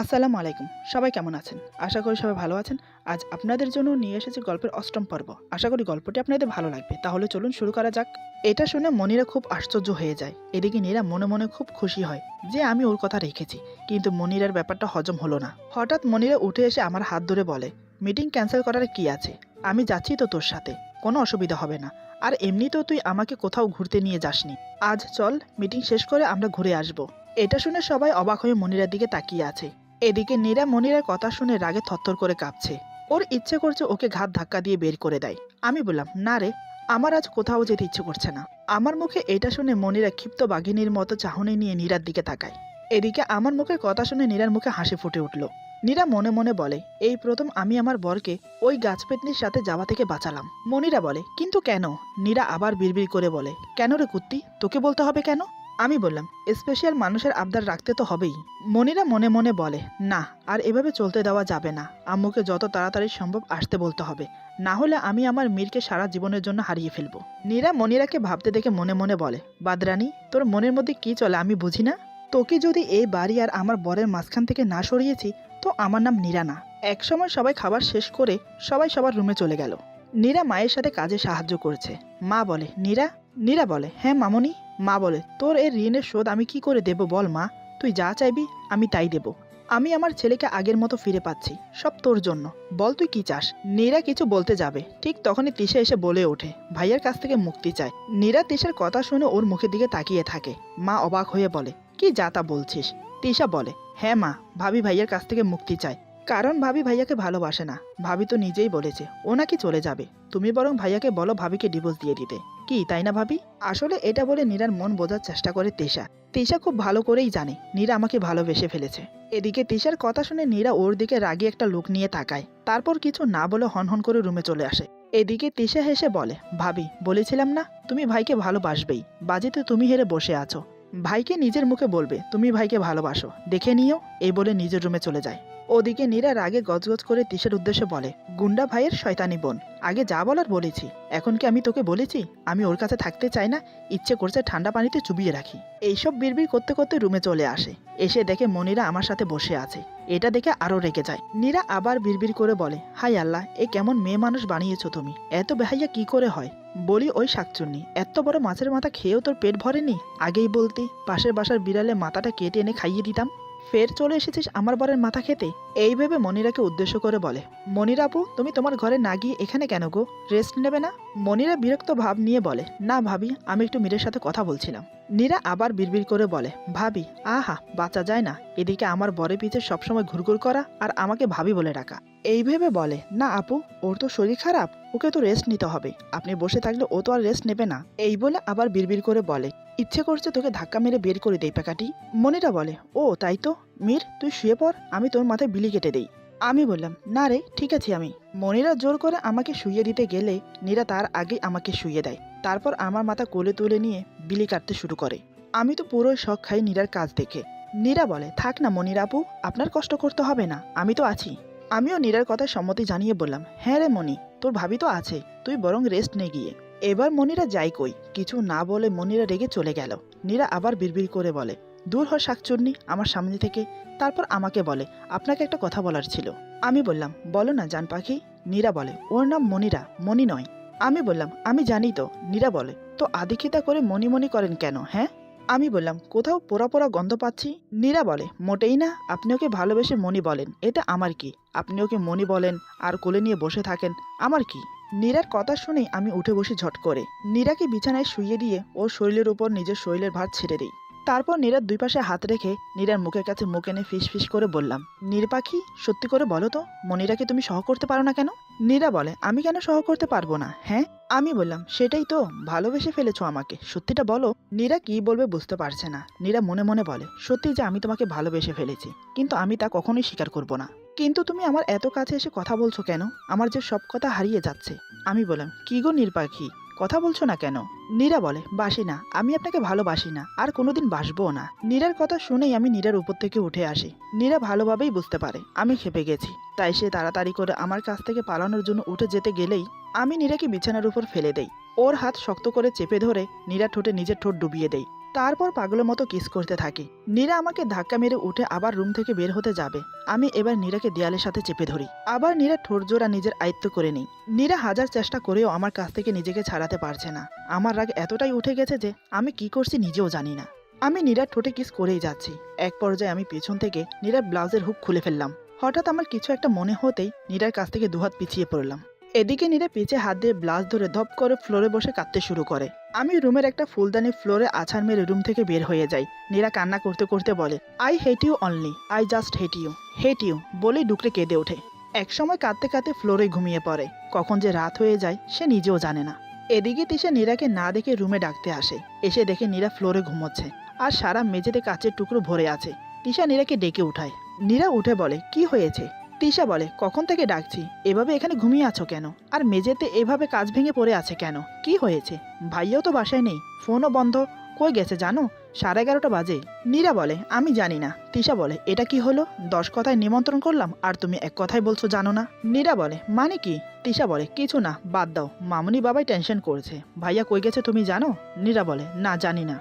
আসসালামু আলাইকুম। সবাই কেমন আছেন? আশা করি সবাই ভালো আছেন। আজ আপনাদের জন্য নিয়ে এসেছি গল্পের ৮ম পর্ব। আশা করি গল্পটি আপনাদের ভালো লাগবে। তাহলে চলুন শুরু করা যাক। এটা শুনে মনিরা খুব আশ্চর্য হয়ে যায়। এদিকে নীরা মনে মনে খুব খুশি হয় যে আমি ওর কথা রেখেছি। কিন্তু মনিরার ব্যাপারটা হজম হলো না। হঠাৎ মনিরা উঠে এসে আমার হাত ধরে বলে, মিটিং ক্যান্সেল করার কি আছে? আমি যাচ্ছি তো তোর সাথে। কোনো অসুবিধা হবে না। আর এমনিতেও তুই আমাকে কোথাও ঘুরতে নিয়ে যাসনি। আজ চল, মিটিং শেষ করে আমরা ঘুরে আসব। এটা শুনে সবাই অবাক হয়ে মনিরার দিকে তাকিয়ে আছে। এদিকে নীরা মনিরের কথা শুনে রাগে থরথর করে কাঁপছে। ওর ইচ্ছে করছে ওকে ঘাত ধাক্কা দিয়ে বের করে দেয়। আমি বললাম, না রে, আমার আজ কোথাও যেতে ইচ্ছে করছে না। আমার মুখে এটা শুনে মনিরা ক্ষিপ্ত বাঘিনীর মতো চাহনি নিয়ে নীরার দিকে তাকায়। এদিকে আমার মুখের কথা শুনে নীরার মুখে হাসি ফুটে উঠল। নীরা মনে মনে বলে, এই প্রথম আমি আমার বরকে ওই গাছপেতনির সাথে যাওয়া থেকে বাঁচালাম। মনিরা বলে, কিন্তু কেন? নীরা আবার বিড়বিড় করে বলে, কেন রে কুত্তি, তোকে বলতে হবে কেন? আমি বললাম, স্পেশাল মানুষের আবদার রাখতে তো হবেই। মনিরা মনে মনে বলে, না, আর এভাবে চলতে দেওয়া যাবে না। আম্মুকে যত তাড়াতাড়ি সম্ভব আসতে বলতে হবে, না হলে আমি আমার মীরকে সারা জীবনের জন্য হারিয়ে ফেলবো। নীরা মনিরাকে ভাবতে দেখে মনে মনে বলে, বাদরানি, তোর মনের মধ্যে কি চলে আমি বুঝি না। তোকে যদি এই বাড়ি আর আমার বরের মাঝখান থেকে না সরিয়েছি, তো আমার নাম নীরা না। একসময় সবাই খাবার শেষ করে সবাই সবার রুমে চলে গেল। নীরা মায়ের সাথে কাজে সাহায্য করছে। মা বলে, নীরা? নীরা বলে, হ্যাঁ মামনি। মা বলে, তোর এই ঋণের শোধ আমি কি করে দেব বল মা? তুই যা চাইবি আমি তাই দেব। আমি আমার ছেলেকে আগের মতো ফিরে পাচ্ছি, সব তোর জন্য। বল তুই কি চাস? নীরা কিছু বলতে যাবে, ঠিক তখনই তিশা এসে বলে ওঠে, ভাইয়ের কাছ থেকে মুক্তি চায়। নীরা তিশার কথা শুনে ওর মুখের দিকে তাকিয়ে থাকে। মা অবাক হয়ে বলে, কি যা তা বলছিস? তিশা বলে, হ্যাঁ মা, ভাবি ভাইয়ের কাছ থেকে মুক্তি চায়। কারণ ভাবি ভাইয়াকে ভালোবাসে না। ভাবি তো নিজেই বলেছে ও নাকি চলে যাবে। তুমি বরং ভাইয়াকে বলো ভাবিকে ডিভোর্স দিয়ে দিতে। কি তাই না ভাবি? আসলে এটা বলে নীরার মন বোঝার চেষ্টা করে তিশা। তিশা খুব ভালো করেই জানে নীরা আমাকে ভালোবেসে ফেলেছে। এদিকে তিশার কথা শুনে নীরা ওর দিকে রাগি একটা লুক নিয়ে তাকায়। তারপর কিছু না বলে হনহন করে রুমে চলে আসে। এদিকে তিশা হেসে বলে, ভাবি বলেছিলাম না তুমি ভাইকে ভালোবাসবেই। বাজিতে তুমি হেরে বসে আছো। ভাইকে নিজের মুখে বলবে তুমি ভাইকে ভালোবাসো, দেখে নিও। এই বলে নিজের রুমে চলে যায়। ওদিকে নীরা রাগে গজগজ করে তিশার উদ্দেশ্যে বলে, গুন্ডা ভাইয়ের শয়তানি বোন, আগে যা বলার বলেছি। এখন কি আমি তোকে বলেছি আমি ওর কাছে থাকতে চাই না? ইচ্ছে করছে ঠান্ডা পানিতে চুবিয়ে রাখি। এইসব বিড়বিড় করতে করতে রুমে চলে আসে। এসে দেখে মনিরা আমার সাথে বসে আছে। এটা দেখে আরো রেগে যায়। নীরা আবার বিড়বিড় করে বলে, হাই আল্লাহ, এ কেমন মেয়ে মানুষ বানিয়েছো তুমি? এত বেহাইয়া কি করে হয়? বলি, ওই শাকচুন্নি, এত বড় মাছের মাথা খেয়েও তোর পেট ভরেনি? আগেই বলতি, পাশের বাসার বিড়ালে মাথাটা কেটে এনে খাইয়ে দিতাম। ফের চলে এসেছিস আমার বরের মাথা খেতে? এই ভেবে মনিরাকে উদ্দেশ্য করে বলে, মনিরা আপু, তুমি তোমার ঘরে না গিয়ে এখানে কেন গো? রেস্ট নেবে না? মনিরা বিরক্ত ভাব নিয়ে বলে, না ভাবি, আমি একটু মীরের সাথে কথা বলছিলাম। নীরা আবার বিড়বিড় করে বলে, ভাবি, আহা, বাঁচা যায় না। এদিকে আমার বরের পিছে সবসময় ঘুরঘুর করা আর আমাকে ভাবি বলে ডাকা। এই ভেবে বলে, না আপু, ওর তো শরীর খারাপ, ওকে তো রেস্ট নিতে হবে। আপনি বসে থাকলে ও তো আর রেস্ট নেবে না। এই বলে আবার বিড়বিড় করে বলে, ইচ্ছে করছে তোকে ধাক্কা মেরে বের করে দেই প্যাকাটি। মনিরা বলে, ও তাই তো, মীর তুই শুয়ে পড়, আমি তোর মাথায় বিলি কেটে দেই। আমি বললাম, না রে, ঠিক আছে আমি। মনিরা জোর করে আমাকে শুইয়ে দিতে গেলে নীরা তার আগে আমাকে শুইয়ে দেয়। তারপর আমার মাথা কোলে তুলে নিয়ে বিলি কাটতে শুরু করে। আমি তো পুরো শখ খাই নীরার কাজ দেখে। নীরা বলে, থাক না মনিরা আপু, আপনার কষ্ট করতে হবে না, আমি তো আছি। আমিও নীরার কথায় সম্মতি জানিয়ে বললাম, হ্যাঁ রে মনি, তোর ভাবি তো আছে, তুই বরং রেস্ট নে গিয়ে। এবার মনিরা যাই কই, কিছু না বলে মনিরা রেগে চলে গেল। নীরা আবার বিড়বিড় করে বলে, দূর হ শাকচুন্নি আমার সামনে থেকে। তারপর আমাকে বলে, আপনাকে একটা কথা বলার ছিল। আমি বললাম, বলো না জান পাখি। নীরা বলে, ওর নাম মনিরা, মনি নয়। আমি বললাম, আমি জানি তো। নীরা বলে, তো আদিক্ষিতা করে মনি মনি করেন কেন, হ্যাঁ? আমি বললাম, কোথাও পোড়া পোড়া গন্ধ পাচ্ছি। নীরা বলে, মোটেই না, আপনি ওকে ভালোবেসে মনি বলেন, এতে আমার কি? আপনি ওকে মনি বলেন আর কোলে নিয়ে বসে থাকেন, আমার কি? নীরার কথা শুনেই আমি উঠে বসি ঝট করে। নীরাকে বিছানায় শুইয়ে দিয়ে ওর শরীরের উপর নিজের শরীরের ভার ছেড়ে দিই। তারপর নীরার দুই পাশে হাত রেখে নীরার মুখের কাছে মুখ এনে ফিস ফিস করে বললাম, নীর পাখি, সত্যি করে বলো তো, মনিরাকে তুমি সহ করতে পারো না কেন? নীরা বলে, আমি কেন সহ করতে পারবো না, হ্যাঁ? আমি বললাম, সেটাই তো, ভালোবেসে ফেলেছো আমাকে, সত্যিটা বলো। নীরা কি বলবে বুঝতে পারছে না। নীরা মনে মনে বলে, সত্যি যে আমি তোমাকে ভালোবেসে ফেলেছি, কিন্তু আমি তা কখনোই স্বীকার করব না। কিন্তু তুমি আমার এত কাছে এসে কথা বলছো কেন? আমার যে সব কথা হারিয়ে যাচ্ছে। আমি বললাম, কি গো নীর পাখি, কথা বলছো না কেন? নীরা বলে, বাসি না, আমি আপনাকে ভালোবাসি না, আর কোনোদিন বাসবো না। নীরার কথা শুনেই আমি নীরার উপর থেকে উঠে আসি। নীরা ভালোভাবেই বুঝতে পারে আমি খেপে গেছি, তাই সে তাড়াতাড়ি করে আমার কাছ থেকে পালানোর জন্য উঠে যেতে গেলেই আমি নীরাকে বিছানার উপর ফেলে দেই। ওর হাত শক্ত করে চেপে ধরে নীরা ঠোঁটে নিজের ঠোঁট ডুবিয়ে দেই। তারপর পাগলের মতো কিস করতে থাকি। নীরা আমাকে ধাক্কা মেরে উঠে আবার রুম থেকে বের হতে যাবে। আমি এবার নীরাকে দেয়ালের সাথে চেপে ধরি। আবার নীরা ঠোঁট জোড়া নিজের আয়ত্ত করে নেই। নীরা হাজার চেষ্টা করেও আমার কাছ থেকে নিজেকে ছাড়াতে পারছে না। আমার রাগ এতটাই উঠে গেছে যে আমি কি করছি নিজেও জানি না। আমি নীরার ঠোঁটে কিস করেই যাচ্ছি। এক পর্যায়ে আমি পেছন থেকে নীরার ব্লাউজের হুক খুলে ফেললাম। হঠাৎ আমার কিছু একটা মনে হতেই নীরার কাছ থেকে দুহাত পিছিয়ে পড়লাম। এদিকে নীরা পিছে হাত দিয়ে ব্লাউজ ধরে ধপ করে ফ্লোরে বসে কাঁদতে শুরু করে। আমি রুমের একটা ফুলদানি ফ্লোরে আছাড় মেরে রুম থেকে বের হয়ে যাই। নীরা কান্না করতে করতে বলে, I hate you only, I just hate you বলেই ডুকরে কেঁদে ওঠে। একসময় কাঁদতে কাঁদতে ফ্লোরে ঘুমিয়ে পড়ে। কখন যে রাত হয়ে যায় সে নিজেও জানে না। এদিকে তিশা নীরাকে না দেখে রুমে ডাকতে আসে। এসে দেখে নীরা ফ্লোরে ঘুমোচ্ছে আর সারা মেঝেতে কাচের টুকরো ভরে আছে। তিশা নীরাকে ডেকে উঠায়। নীরা উঠে বলে, কি হয়েছে? তিশা বলে, কখন থেকে ডাকছি, এভাবে এখানে ঘুমিয়ে আছো কেন? আর মেঝেতে এভাবে কাজ ভেঙে পড়ে আছে কেন? কি হয়েছে? ভাইয়াও তো বাসায় নেই, ফোনও বন্ধ, কই গেছে জানো? 11:30 বাজে। নীরা বলে, আমি জানি না। তিশা বলে, এটা কি হলো? 10 কথায় নিমন্ত্রণ করলাম আর তুমি এক কথাই বলছো জানো না। নীরা বলে, মানে কি? তিশা বলে, কিছু না, বাদ দাও, মামুনি বাবাই টেনশন করছে। ভাইয়া কই গেছে তুমি জানো? নীরা বলে, না জানি না।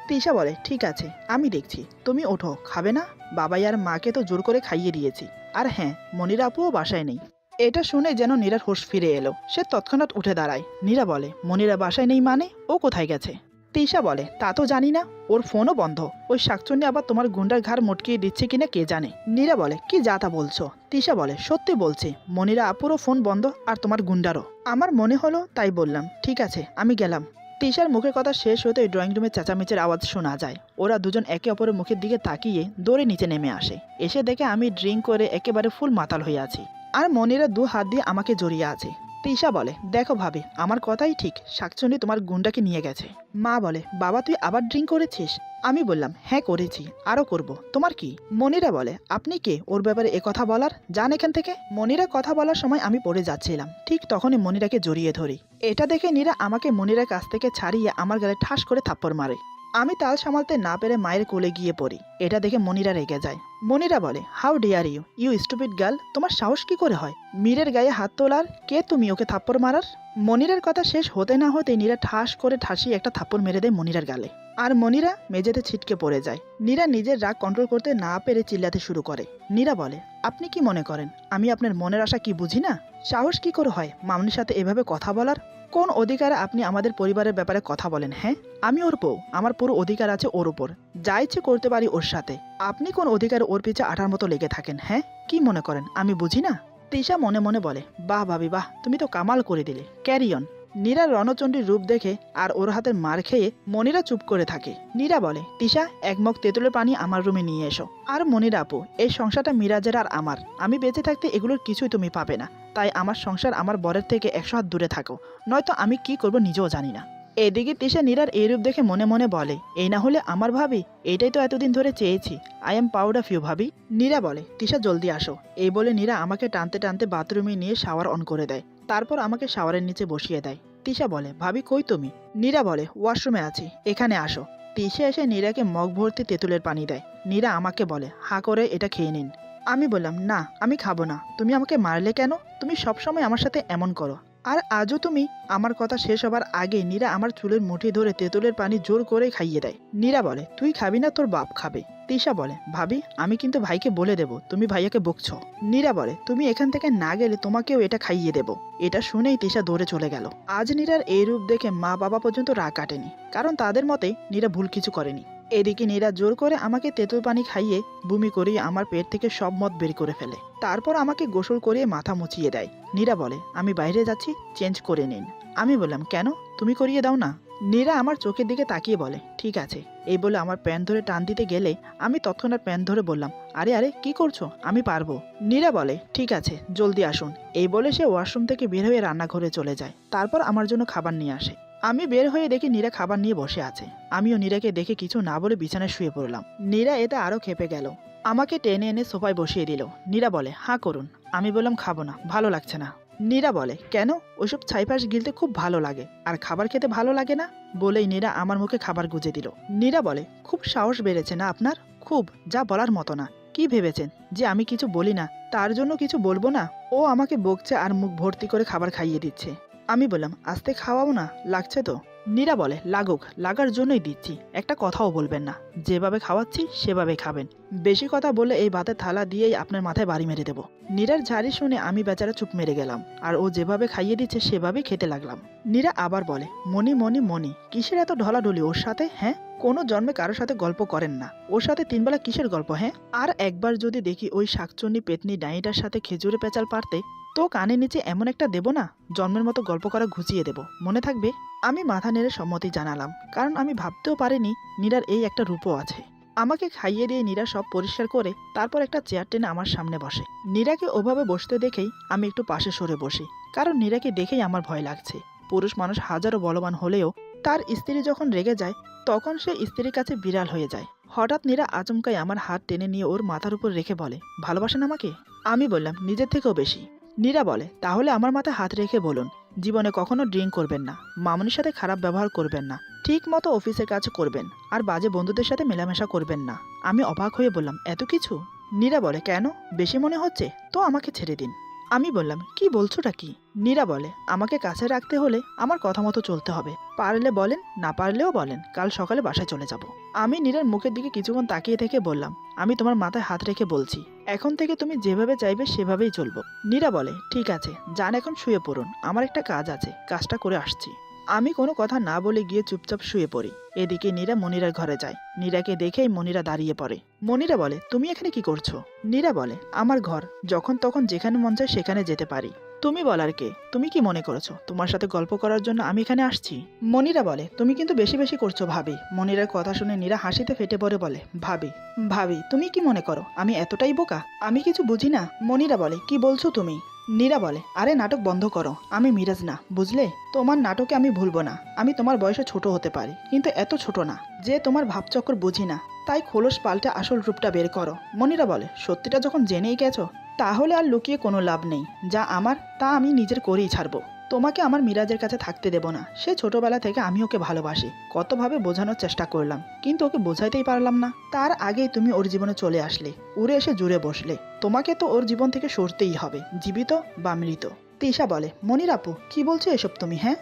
তিশা বলে, ঠিক আছে আমি দেখছি, তুমি ওঠো, খাবে না? বাবাই আর মাকে তো জোর করে খাইয়ে দিয়েছি। আর হ্যাঁ, মনির আপুও বাসায় নেই। এটা শুনে যেন নীরার হোশ ফিরে এলো। সে তৎক্ষণাৎ উঠে দাঁড়ায়। নীরা বলে, মনিরা বাসায় নেই মানে? ও কোথায় গেছে? তিশা বলে, তা তো জানি না, ওর ফোনও বন্ধ। ওই শাকচুন্নি আবার তোমার গুন্ডার ঘাড় মটকিয়ে দিচ্ছে কিনা কে জানে। নীরা বলে, কি যা তা বলছো? তিশা বলে, সত্যি বলছি, মনিরা আপুরও ফোন বন্ধ আর তোমার গুন্ডারও। আমার মনে হলো তাই বললাম, ঠিক আছে আমি গেলাম। তিশার মুখের কথা শেষ হতে ড্রয়িং রুমে চেঁচামেচির আওয়াজ শোনা যায়। ওরা দুজন একে অপরের মুখের দিকে তাকিয়ে দৌড়ে নিচে নেমে আসে। এসে দেখে আমি ড্রিঙ্ক করে একেবারে ফুল মাতাল হয়ে আছি আর মনিরা 2 হাত দিয়ে আমাকে জড়িয়ে আছে। তিশা বলে, দেখো ভাবি, আমার কথাই ঠিক, শাকচুন্নি তোমার গুন্ডাকে নিয়ে গেছে। মা বলে, বাবা তুই আবার ড্রিঙ্ক করেছিস? আমি বললাম, হ্যাঁ করেছি, আরও করব, তোমার কি? মনিরা বলে, আপনি কে ওর ব্যাপারে এ কথা বলার? যান এখান থেকে। মনিরা কথা বলার সময় আমি পড়ে যাচ্ছিলাম, ঠিক তখনই মনিরাকে জড়িয়ে ধরি। এটা দেখে নীরা আমাকে মনিরার কাছ থেকে ছাড়িয়ে আমার গালে ঠাস করে থাপ্পড় মারে। আমি তাল সামালতে না পেরে মায়ের কোলে গিয়ে পড়ি। এটা দেখে মনিরা রেগে যায়। মনিরা বলে, how dare you, you stupid girl, তোমার সাহস কি করে হয় মীরের গায়ে হাত তোলার? কে তুমি, ওকে থাপ্পড় মারার? মনিরার কথা শেষ হতে না হতে নীরা ঠাস করে ঠাসিয়ে একটা থাপ্পড় মেরে দেয় মনিরার গালে। আর মনিরা মেঝেতে ছিটকে পড়ে যায়। নীরা নিজের রাগ কন্ট্রোল করতে না পেরে চিল্লাতে শুরু করে। নীরা বলে, আপনি কি মনে করেন আমি আপনার মনের আশা কি বুঝি না? সাহস কি করে হয় মামনির সাথে এভাবে কথা বলার? কোন অধিকারে আপনি আমাদের পরিবারের ব্যাপারে কথা বলেন? হ্যাঁ, আমি ওর বউ, আমার পুরো অধিকার আছে ওর উপর, যা ইচ্ছে করতে পারি ওর সাথে। আপনি কোন অধিকারে ওর পিছে আঠার মতো লেগে থাকেন? হ্যাঁ, কি মনে করেন আমি বুঝি না? তিশা মনে মনে বলে, বাহ ভাবি বাহ, তুমি তো কামাল করে দিলে, ক্যারি অন। নীরার রণচণ্ডীর রূপ দেখে আর ওর হাতের মার খেয়ে মনিরা চুপ করে থাকে। নীরা বলে, তিশা, এক মগ তেঁতুলের পানি আমার রুমে নিয়ে এসো। আর মনিরা আপু, এই সংসারটা মিরাজের আর আমার, আমি বেঁচে থাকতে এগুলোর কিছুই তুমি পাবে না। তাই আমার সংসার আমার বরের থেকে 100 হাত দূরে থাকো, নয়তো আমি কি করব নিজেও জানি না। এদিকে তিশা নীরার এই রূপ দেখে মনে মনে বলে, এই না হলে আমার ভাবি, এইটাই তো এতদিন ধরে চেয়েছি। I am proud of you ভাবি। নীরা বলে, তিশা জলদি আসো। এই বলে নীরা আমাকে টানতে টানতে বাথরুমে নিয়ে শাওয়ার অন করে দেয়। তারপর আমাকে শাওয়ারের নিচে বসিয়ে দেয়। তিশা বলে, ভাবি কই তুমি? নীরা বলে, ওয়াশরুমে আছি, এখানে আসো। তিশা এসে নীরাকে মগ ভর্তি তেঁতুলের পানি দেয়। নীরা আমাকে বলে, হা করে এটা খেয়ে নিন। আমি বললাম, না আমি খাবো না। তুমি আমাকে মারলে কেন? তুমি সবসময় আমার সাথে এমন করো। আর আজও তুমি। আমার কথা শেষ হবার আগে নীরা আমার চুলের মুঠি ধরে তেঁতুলের পানি জোর করে খাইয়ে দেয়। নীরা বলে, তুই খাবি না, তোর বাপ খাবে। তিশা বলে, ভাবি আমি কিন্তু ভাইকে বলে দেব তুমি ভাইয়াকে বকছো। নীরা বলে, তুমি এখান থেকে না গেলে তোমাকেও এটা খাইয়ে দেব। এটা শুনেই তিশা দৌড়ে চলে গেল। আজ নীরার এই রূপ দেখে মা বাবা পর্যন্ত রাগ কাটেনি, কারণ তাদের মতে নীরা ভুল কিছু করেনি। এদিকে নীরা জোর করে আমাকে তেঁতুল পানি খাইয়ে বমি করিয়ে আমার পেট থেকে সব মদ বের করে ফেলে। তারপর আমাকে গোসল করিয়ে মাথা মুছিয়ে দেয়। নীরা বলে, আমি বাইরে যাচ্ছি, চেঞ্জ করে নিন। আমি বললাম, কেন, তুমি করিয়ে দাও না। নীরা আমার চোখের দিকে তাকিয়ে বলে, ঠিক আছে। এই বলে আমার প্যান্ট ধরে টান দিতে গেলে আমি তৎক্ষণাৎ প্যান্ট ধরে বললাম, আরে আরে কি করছো, আমি পারবো। নীরা বলে, ঠিক আছে জলদি আসুন। এই বলে সে ওয়াশরুম থেকে বের হয়ে রান্নাঘরে চলে যায়। তারপর আমার জন্য খাবার নিয়ে আসে। আমি বের হয়ে দেখি নীরা খাবার নিয়ে বসে আছে। আমিও নীরাকে দেখে কিছু না বলে বিছানায় শুয়ে পড়লাম। নীরা এটা আরো খেপে গেল। আমাকে টেনে এনে সোফায় বসিয়ে দিল। নীরা বলে, হাঁ করুন। আমি বললাম, খাবো না, ভালো লাগছে না। নীরা বলে, কেন? ওইসব ছাইপাশ গিলতে খুব ভালো লাগে, আর খাবার খেতে ভালো লাগে না? বলেই নীরা আমার মুখে খাবার গুজে দিল। নীরা বলে, খুব সাহস বেড়েছে না আপনার, খুব, যা বলার মতো না। কি ভেবেছেন যে আমি কিছু বলি না তার জন্য কিছু বলবো না? ও আমাকে বকছে আর মুখ ভর্তি করে খাবার খাইয়ে দিচ্ছে। আমি বললাম, আস্তে খাওয়াবো না, লাগছে তো। নীরা বলে, লাগুক, লাগার জন্যই দিচ্ছি, একটা কথাও বলবেন না, যেভাবে খাওয়াচ্ছি সেভাবে খাবেন, বেশি কথা বললে এই ভাতের থালা দিয়েই আপনার মাথায় বাড়ি মেরে দেবো। নীরার ঝাড়ি শুনে আমি বেচারা চুপ মেরে গেলাম, আর ও যেভাবে খাইয়ে দিচ্ছে সেভাবেই খেতে লাগলাম। নীরা আবার বলে, মনি মনি মনি, কিসের এত ঢলাঢলি ওর সাথে? হ্যাঁ, কোনো জন্মে কারোর সাথে গল্প করেন না, ওর সাথে 3 বেলা কিসের গল্প? হ্যাঁ, আর একবার যদি দেখি ওই শাকচুন্নি পেতনি ডাইনিটার সাথে খেজুরে পেঁচাল পারতে, তো কানে নিচে এমন একটা দেব না, জন্মের মতো গল্প করা ঘুচিয়ে দেব, মনে থাকবে। আমি মাথা নেড়ে সম্মতি জানালাম, কারণ আমি ভাবতেও পারিনি নীরার এই একটা রূপও আছে। আমাকে খাইয়ে দিয়ে নীরা সব পরিষ্কার করে তারপর একটা চেয়ার টেনে আমার সামনে বসে। নীরাকে ওভাবে বসতে দেখেই আমি একটু পাশে সরে বসি, কারণ নীরাকে দেখেই আমার ভয় লাগছে। পুরুষ মানুষ হাজারো বলবান হলেও তার স্ত্রী যখন রেগে যায় তখন সে স্ত্রীর কাছে বিড়াল হয়ে যায়। হঠাৎ নীরা আচমকাই আমার হাত টেনে নিয়ে ওর মাথার উপর রেখে বলে, ভালোবাসেন আমাকে? আমি বললাম, নিজের থেকেও বেশি। নীরা বলে, তাহলে আমার মাথায় হাত রেখে বলুন, জীবনে কখনো ড্রিঙ্ক করবেন না, মামুনির সাথে খারাপ ব্যবহার করবেন না, ঠিক মতো অফিসের কাজ করবেন, আর বাজে বন্ধুদের সাথে মেলামেশা করবেন না। আমি অবাক হয়ে বললাম, এত কিছু? নীরা বলে, কেন, বেশি মনে হচ্ছে তো আমাকে ছেড়ে দিন। আমি বললাম, কি বলছোটা কি? নীরা বলে, আমাকে কাছে রাখতে হলে আমার কথা মতো চলতে হবে, পারলে বলেন, না পারলেও বলেন, কাল সকালে বাসায় চলে যাব। আমি নীরার মুখের দিকে কিছুক্ষণ তাকিয়ে থেকে বললাম, আমি তোমার মাথায় হাত রেখে বলছি, এখন থেকে তুমি যেভাবে চাইবে সেভাবেই চলবো। নীরা বলে, ঠিক আছে, যান এখন শুয়ে পড়ুন, আমার একটা কাজ আছে, কাজটা করে আসছি। আমি কোনো কথা না বলে গিয়ে চুপচাপ শুয়ে পড়ি। এদিকে নীরা মনিরার ঘরে যায়। নীরাকে দেখেই মনিরা দাঁড়িয়ে পড়ে। মনিরা বলে, তুমি এখানে কি করছো? নীরা বলে, আমার ঘর, যখন তখন যেখানে মন চায় সেখানে যেতে পারি। তুমি বলার কে? তুমি কি মনে করেছো তোমার সাথে গল্প করার জন্য আমি এখানে আসছি? মনিরা বলে, তুমি কিন্তু বেশি বেশি করছো ভাবি। মনিরার কথা শুনে নীরা হাসিতে ফেটে পড়ে বলে, ভাবি? ভাবি, তুমি কি মনে করো আমি এতটাই বোকা? আমি কিছু বুঝি না? মনিরা বলে, কি বলছো তুমি? নীরা বলে, আরে নাটক বন্ধ করো, আমি মিরাজ না, বুঝলে? তোমার নাটকে আমি ভুলবো না। আমি তোমার বয়সে ছোট হতে পারি, কিন্তু এত ছোট না যে তোমার ভাবচক্কর বুঝি না। তাই খোলস পাল্টে আসল রূপটা বের করো। মনিরা বলে, সত্যিটা যখন জেনেই গেছো তাহলে আর লুকিয়ে কোনো লাভ নেই। যা আমার তা আমি নিজের করেই ছাড়বো। তোমাকে আমার মিরাজের কাছে থাকতে দেব না। সে ছোটবেলা থেকে আমি ওকে ভালোবাসি, কতভাবে বোঝানোর চেষ্টা করলাম, কিন্তু ওকে বোঝাইতেই পারলাম না। তার আগেই তুমি ওর জীবনে চলে আসলে, উড়ে এসে জুড়ে বসলে। তোমাকে তো ওর জীবন থেকে সরতেই হবে, জীবিত বা মৃত। তিশা বলে, মনির আপু, কি বলছো এসব তুমি? হ্যাঁ।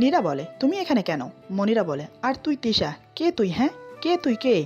নীরা বলে, তুমি এখানে কেন? মনিরা বলে, আর তুই তিশা, কে তুই? হ্যাঁ, কে তুই? কে?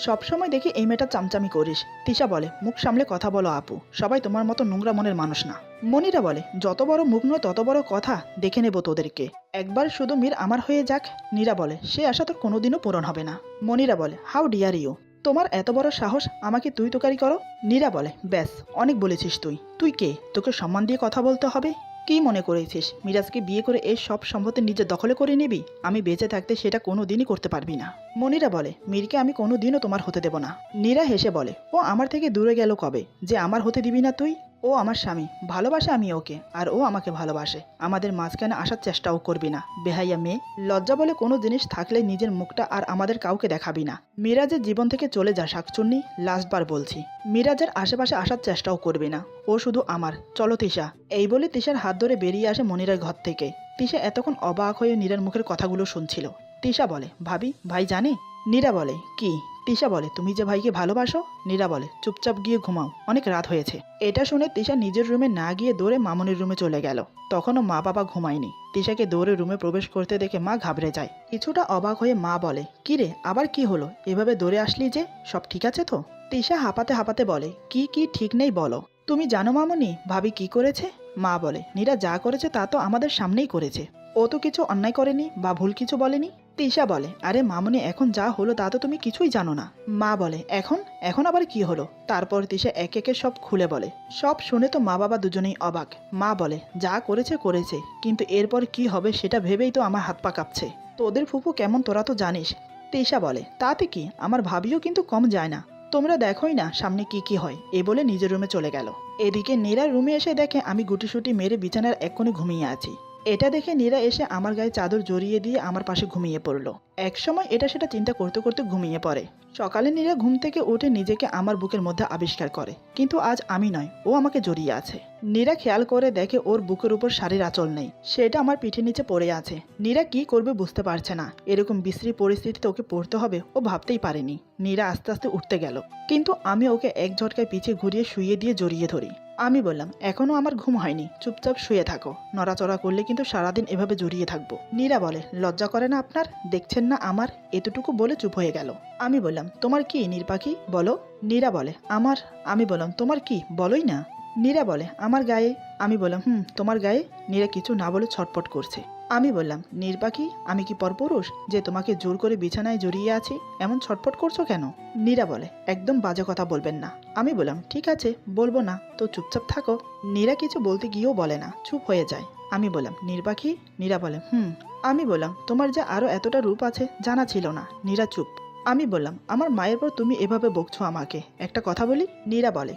সবসময় দেখি এই মেয়েটা চামচামি করিস। তিশা বলে, মুখ সামলে কথা বলো আপু, সবাই তোমার মতো নোংরা মনের মানুষ না। মনিরা বলে, যত বড় মুখ নয় তত বড় কথা, দেখে নেব তোদেরকে। একবার শুধু মীর আমার হয়ে যাক। নীরা বলে, সে আশা তোর কোনোদিনও পূরণ হবে না। মনিরা বলে, হাউ ডিয়ার ইউ, তোমার এত বড় সাহস আমাকে তুই তোকারি করো? নীরা বলে, ব্যাস, অনেক বলেছিস তুই। তুই কে? তোকে সম্মান দিয়ে কথা বলতে হবে? কি মনে করেছিস মিরাজকে বিয়ে করে এই সব সম্পত্তি নিজের দখলে করে নিবি? আমি বেঁচে থাকতে সেটা কোনো দিনই করতে পারবি না। মনিরা বলে, মীরকে আমি কোনো দিনও তোমার হতে দেব না। নীরা হেসে বলে, ও আমার থেকে দূরে গেল কবে যে আমার হতে দিবি না তুই? ও আমার স্বামী, ভালোবাসে আমি ওকে, আর ও আমাকে ভালোবাসে। আমাদের মাঝখানে আসার চেষ্টাও করবি না, বেহাইয়া মেয়ে। লজ্জা বলে কোনো জিনিস থাকলে নিজের মুখটা আর আমাদের কাউকে দেখাবি না। মিরাজের জীবন থেকে চলে যা শাকচুন্নি, লাস্টবার বলছি। মিরাজের আশেপাশে আসার চেষ্টাও করবি না, ও শুধু আমার। চলো তিশা। এই বলে তিশার হাত ধরে বেরিয়ে আসে মনিরার ঘর থেকে। তিশা এতক্ষণ অবাক হয়ে নীরার মুখের কথাগুলো শুনছিল। তিশা বলে, ভাবি, ভাই জানে? নীরা বলে, কি? তিশা বলে, তুমি যে ভাইকে ভালোবাসো। নীরা বলে, চুপচাপ গিয়ে ঘুমাও, অনেক রাত হয়েছে। এটা শুনে তিশা নিজের রুমে না গিয়ে দৌড়ে মামনির রুমে চলে গেল। তখনও মা বাবা ঘুমায়নি। তিশাকে দৌড়ে রুমে প্রবেশ করতে দেখে মা ঘাবড়ে যায়। কিছুটা অবাক হয়ে মা বলে, কি রে, আবার কি হলো? এভাবে দৌড়ে আসলি যে, সব ঠিক আছে তো? তিশা হাঁপাতে হাঁপাতে বলে, কি কি ঠিক নেই বলো। তুমি জানো মামনি ভাবি কি করেছে? মা বলে, নীরা যা করেছে তা তো আমাদের সামনেই করেছে। ও তো কিছু অন্যায় করেনি বা ভুল কিছু বলেনি। তিশা বলে, আরে মামনি, এখন যা হলো তা তো তুমি কিছুই জানো না। মা বলে, এখন এখন আবার কি হলো? তারপর তিশা এক একে সব খুলে বলে। সব শুনে তো মা বাবা দুজনেই অবাক। মা বলে, যা করেছে করেছে, কিন্তু এরপর কি হবে সেটা ভেবেই তো আমার হাত পা কাঁপছে। তোদের ফুফু কেমন তোরা তো জানিস। তিশা বলে, তাতে কি, আমার ভাবিও কিন্তু কম যায় না। তোমরা দেখোই না সামনে কি কি হয়। এ বলে নিজের রুমে চলে গেল। এদিকে নীরা রুমে এসে দেখে আমি গুটিসুটি মেরে বিছানার এক কোণে ঘুমিয়ে আছি। এটা দেখে নীরা এসে আমার গায়ে চাদর জড়িয়ে দিয়ে আমার পাশে ঘুমিয়ে পড়ল। একসময় এটা সেটা চিন্তা করতে করতে ঘুমিয়ে পড়ে। সকালে নীরা ঘুম থেকে উঠে নিজেকে আমার বুকের মধ্যে আবিষ্কার করে, কিন্তু আজ আমি নয়, ও আমাকে জড়িয়ে আছে। নীরা খেয়াল করে দেখে ওর বুকের উপর শাড়ির আঁচল নেই, সেটা আমার পিঠের নিচে পড়ে আছে। নীরা কি করবে বুঝতে পারছে না। এরকম বিশ্রী পরিস্থিতিতে ওকে পড়তে হবে ও ভাবতেই পারেনি। নীরা আস্তে আস্তে উঠতে গেল, কিন্তু আমি ওকে এক ঝটকায় পিছিয়ে ঘুরিয়ে শুইয়ে দিয়ে জড়িয়ে ধরি। আমি বললাম, এখনো আমার ঘুম হয়নি, চুপচাপ শুয়ে থাকো, নড়াচড়া করলে কিন্তু সারাদিন এভাবে জড়িয়ে থাকবো। নীরা বলে, লজ্জা করে না আপনার? দেখছেন না আমার? এতটুকু বলে চুপ হয়ে গেল। আমি বললাম, তোমার কি নীর পাখি, বলো। নীরা বলে, আমার। আমি বললাম, তোমার কি, বলোই না। নীরা বলে, আমার গায়ে। আমি বললাম, তোমার গায়ে। নীরা কিছু না বলে ছটপট করছে। আমি বললাম, নীর পাখি, আমি কি পরপুরুষ যে তোমাকে জোর করে বিছানায় জড়িয়ে আছি? এমন ছটপট করছো কেন? নীরা বলে, একদম বাজে কথা বলবেন না। আমি বললাম, ঠিক আছে, বলবো না, তো চুপচাপ থাকো। নীরা কিছু বলতে গিয়েও বলে না, চুপ হয়ে যায়। আমি বললাম, নীর পাখি। নীরা বলে, আমি বললাম, তোমার যে আরো এতটা রূপ আছে জানা ছিল না। নীরা চুপ। আমি বললাম, আমার মায়ের পর তুমি এভাবে বকছো আমাকে, একটা কথা বলি। নীরা বলে,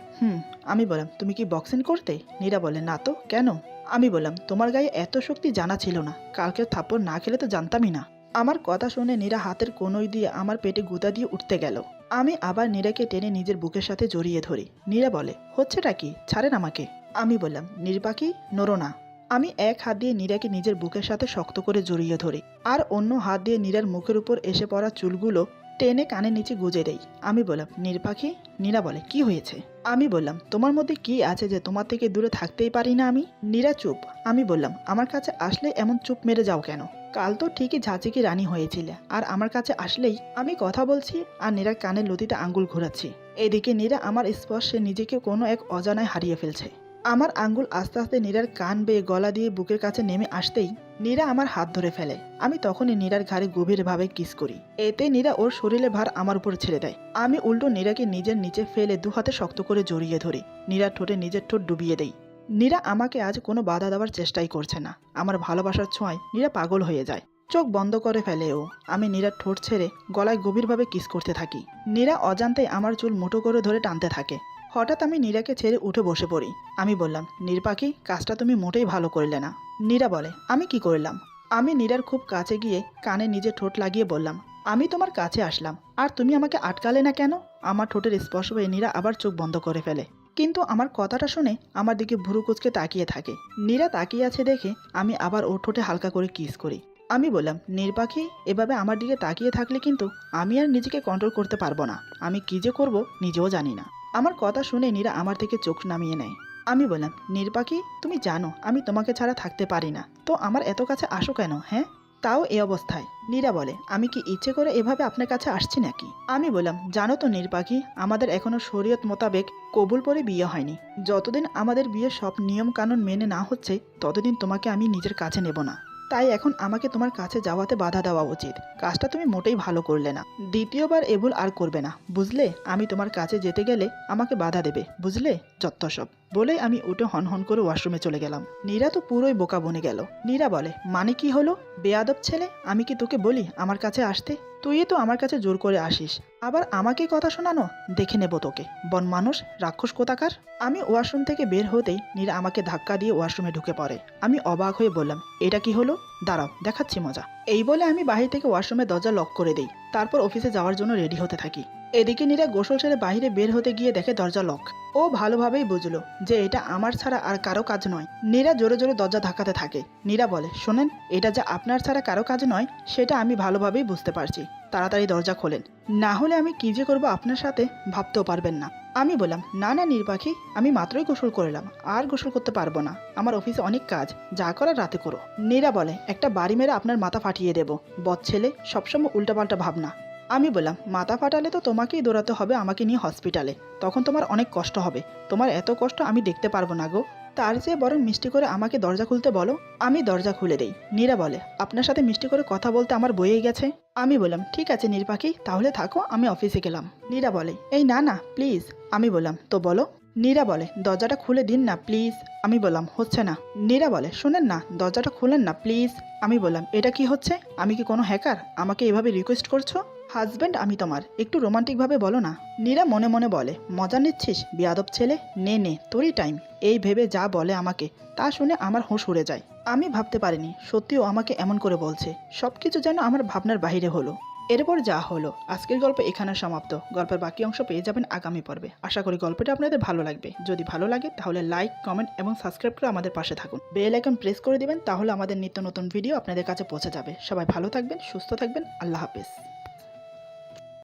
আমি বললাম, তুমি কি বক্সিং করতে? নীরা বলে, না তো, কেন? আমি বললাম, তোমার গায়ে এত শক্তি জানা ছিল না, কালকে থাপ্পড় না খেলে তো জানতামই না। আমার কথা শুনে নীরা হাতের কোনোই দিয়ে আমার পেটে গুঁতা দিয়ে উঠতে গেল। আমি আবার নীরাকে টেনে নিজের বুকের সাথে জড়িয়ে ধরি। নীরা বলে, হচ্ছেটা কি, ছাড়েন আমাকে। আমি বললাম, নীর পাখি, নড়ো না। আমি এক হাত দিয়ে নীরাকে নিজের বুকের সাথে শক্ত করে জড়িয়ে ধরি, আর অন্য হাত দিয়ে নীরার মুখের উপর এসে পড়া চুলগুলো টেনে কানের নিচে গুজে দেই। আমি বললাম, নীর পাখি। নীরা বলে, কি হয়েছে? আমি বললাম, তোমার মধ্যে কি আছে যে তোমার থেকে দূরে থাকতেই পারি না আমি? নীরা চুপ। আমি বললাম, আমার কাছে আসলে এমন চুপ মেরে যাও কেন? কাল তো ঠিকই ঝাঁচিকি রানী হয়েছিলে, আর আমার কাছে আসলেই আমি কথা বলছি আর নীরার কানের লতিতে আঙ্গুল ঘোরাচ্ছি। এদিকে নীরা আমার স্পর্শে নিজেকে কোনো এক অজানায় হারিয়ে ফেলছে। আমার আঙ্গুল আস্তে আস্তে নীরার কান বেয়ে গলা দিয়ে বুকের কাছে নেমে আসতেই নীরা আমার হাত ধরে ফেলে। আমি তখনই নীরার ঘাড়ে গভীরভাবে কিস করি। এতে নীরা ওর শরীরে ভার আমার উপর ছেড়ে দেয়। আমি উল্টো নীরাকে নিজের নিচে ফেলে দু হাতে শক্ত করে জড়িয়ে ধরি। নীরার ঠোঁটে নিজের ঠোঁট ডুবিয়ে দেই। নীরা আমাকে আজ কোনো বাধা দেওয়ার চেষ্টাই করছে না। আমার ভালোবাসার ছোঁয়ায় নীরা পাগল হয়ে যায়। চোখ বন্ধ করে ফেলে ও। আমি নীরার ঠোঁট ছেড়ে গলায় গভীরভাবে কিস করতে থাকি। নীরা অজান্তেই আমার চুল মুঠো করে ধরে টানতে থাকে। হঠাৎ আমি নীরাকে ছেড়ে উঠে বসে পড়ি। আমি বললাম, নীর পাখি, কাজটা তুমি মোটেই ভালো করলে না। নীরা বলে, আমি কি করলাম? আমি নীরার খুব কাছে গিয়ে কানে নিজে ঠোঁট লাগিয়ে বললাম, আমি তোমার কাছে আসলাম, আর তুমি আমাকে আটকালে না কেন? আমার ঠোঁটের স্পর্শ পেয়ে নীরা আবার চোখ বন্ধ করে ফেলে, কিন্তু আমার কথাটা শুনে আমার দিকে ভুরু কুচকে তাকিয়ে থাকে। নীরা তাকিয়ে আছে দেখে আমি আবার ওর ঠোঁটে হালকা করে কিস করি। আমি বললাম, নীর পাখি, এভাবে আমার দিকে তাকিয়ে থাকলে কিন্তু আমি আর নিজেকে কন্ট্রোল করতে পারবো না। আমি কি যে করব নিজেও জানি না। আমার কথা শুনে নীরা আমার থেকে চোখ নামিয়ে নেয়। আমি বললাম, নীর পাখি, তুমি জানো আমি তোমাকে ছাড়া থাকতে পারি না, তো আমার এত কাছে আসো কেন, হ্যাঁ? তাও এই অবস্থায়। নীরা বলে, আমি কি ইচ্ছে করে এভাবে আপনার কাছে আসছি নাকি? আমি বললাম, জানো তো নীর পাখি, আমাদের এখনো শরীয়ত মোতাবেক কবুল পরে বিয়ে হয়নি। যতদিন আমাদের বিয়ের সব নিয়ম কানুন মেনে না হচ্ছে ততদিন তোমাকে আমি নিজের কাছে নেব না। তাই এখন আমাকে তোমার কাছে যাওয়াতে বাধা দেওয়া উচিত। কাজটা তুমি মোটেই ভালো করলে না। দ্বিতীয়বার এ ভুল আর করবে না, বুঝলে? আমি তোমার কাছে যেতে গেলে আমাকে বাধা দেবে, বুঝলে? যত্ত সব। বলেই আমি উঠে হন করে ওয়াশরুমে চলে গেলাম। নীরা তো পুরোই বোকা বনে গেল। নীরা বলে, মানে কি হলো? বেয়াদব ছেলে, আমি কি তোকে বলি আমার কাছে আসতে? তুই তো আমার কাছে জোর করে আসিস, আবার আমাকে কথা শোনানো? দেখে নেব তোকে, বন মানুষ, রাক্ষস কোথাকার। আমি ওয়াশরুম থেকে বের হতেই নীরা আমাকে ধাক্কা দিয়ে ওয়াশরুমে ঢুকে পড়ে। আমি অবাক হয়ে বললাম, এটা কি হলো? দাঁড়াও, দেখাচ্ছি মজা। এই বলে আমি বাহির থেকে ওয়াশরুমের দরজা লক করে দিই। তারপর অফিসে যাওয়ার জন্য রেডি হতে থাকি। এদিকে নীরা গোসল সেরে বাইরে বের হতে গিয়ে দেখে দরজা লক। ও ভালোভাবেই বুঝলো যে এটা আমার ছাড়া আর কারো কাজ নয়। নীরা জোরে জোরে দরজা ধাক্কাতে থাকে। নীরা বলে, শোনেন, এটা যে আপনার ছাড়া কারো কাজ নয় সেটা আমি ভালোভাবেই বুঝতে পারছি। তাড়াতাড়ি দরজা খোলেন, না হলে আমি কি যে করবো আপনার সাথে ভাবতেও পারবেন না। আমি বললাম, না না নীর পাখি, আমি মাত্রই গোসল করলাম, আর গোসল করতে পারবো না, আমার অফিসে অনেক কাজ, যা করার রাতে করো। নীরা বলে, একটা বাড়ি মেরে আপনার মাথা ফাটিয়ে দেবো, বদ ছেলে, সবসময় উল্টাপাল্টা ভাবনা। আমি বললাম, মাথা ফাটালে তো তোমাকেই দৌড়াতে হবে আমাকে নিয়ে হসপিটালে, তখন তোমার অনেক কষ্ট হবে। তোমার এত কষ্ট আমি দেখতে পারবো না গো, তার চেয়ে বরং মিষ্টি করে আমাকে দরজা খুলতে বলো। আমি দরজা খুলে দেই। নীরা বলে, আপনার সাথে মিষ্টি করে কথা বলতে আমার বয়েই গেছে। আমি বললাম, ঠিক আছে নীর পাখি, তাহলে থাকো, আমি অফিসে গেলাম। নীরা বলে, এই না না প্লিজ। আমি বললাম, তো বলো। নীরা বলে, দরজাটা খুলে দিন না প্লিজ। আমি বললাম, হচ্ছে না। নীরা বলে, শোনেন না, দরজাটা খুলেন না প্লিজ। আমি বললাম, এটা কি হচ্ছে? আমি কি কোনো হ্যাকার আমাকে এভাবে রিকোয়েস্ট করছো? হাজব্যান্ড আমি তোমার, একটু রোমান্টিকভাবে বলো না। নীরা মনে মনে বলে, মজা নিচ্ছিস বেয়াদব ছেলে, নে নে তোরই টাইম। এই ভেবে যা বলে আমাকে, তা শুনে আমার হুঁশ উড়ে যায়। আমি ভাবতে পারিনি সত্যিও আমাকে এমন করে বলছে। সবকিছু যেন আমার ভাবনার বাইরে হলো। এরপর যা হলো, আজকের গল্প এখানে সমাপ্ত। গল্পের বাকি অংশ পেয়ে যাবেন আগামী পর্বে। আশা করি গল্পটা আপনাদের ভালো লাগবে। যদি ভালো লাগে তাহলে লাইক, কমেন্ট এবং সাবস্ক্রাইব করে আমাদের পাশে থাকুন। বেল আইকন প্রেস করে দিবেন, তাহলে আমাদের নিত্য নতুন ভিডিও আপনাদের কাছে পৌঁছে যাবে। সবাই ভালো থাকবেন, সুস্থ থাকবেন। আল্লাহ হাফেজ।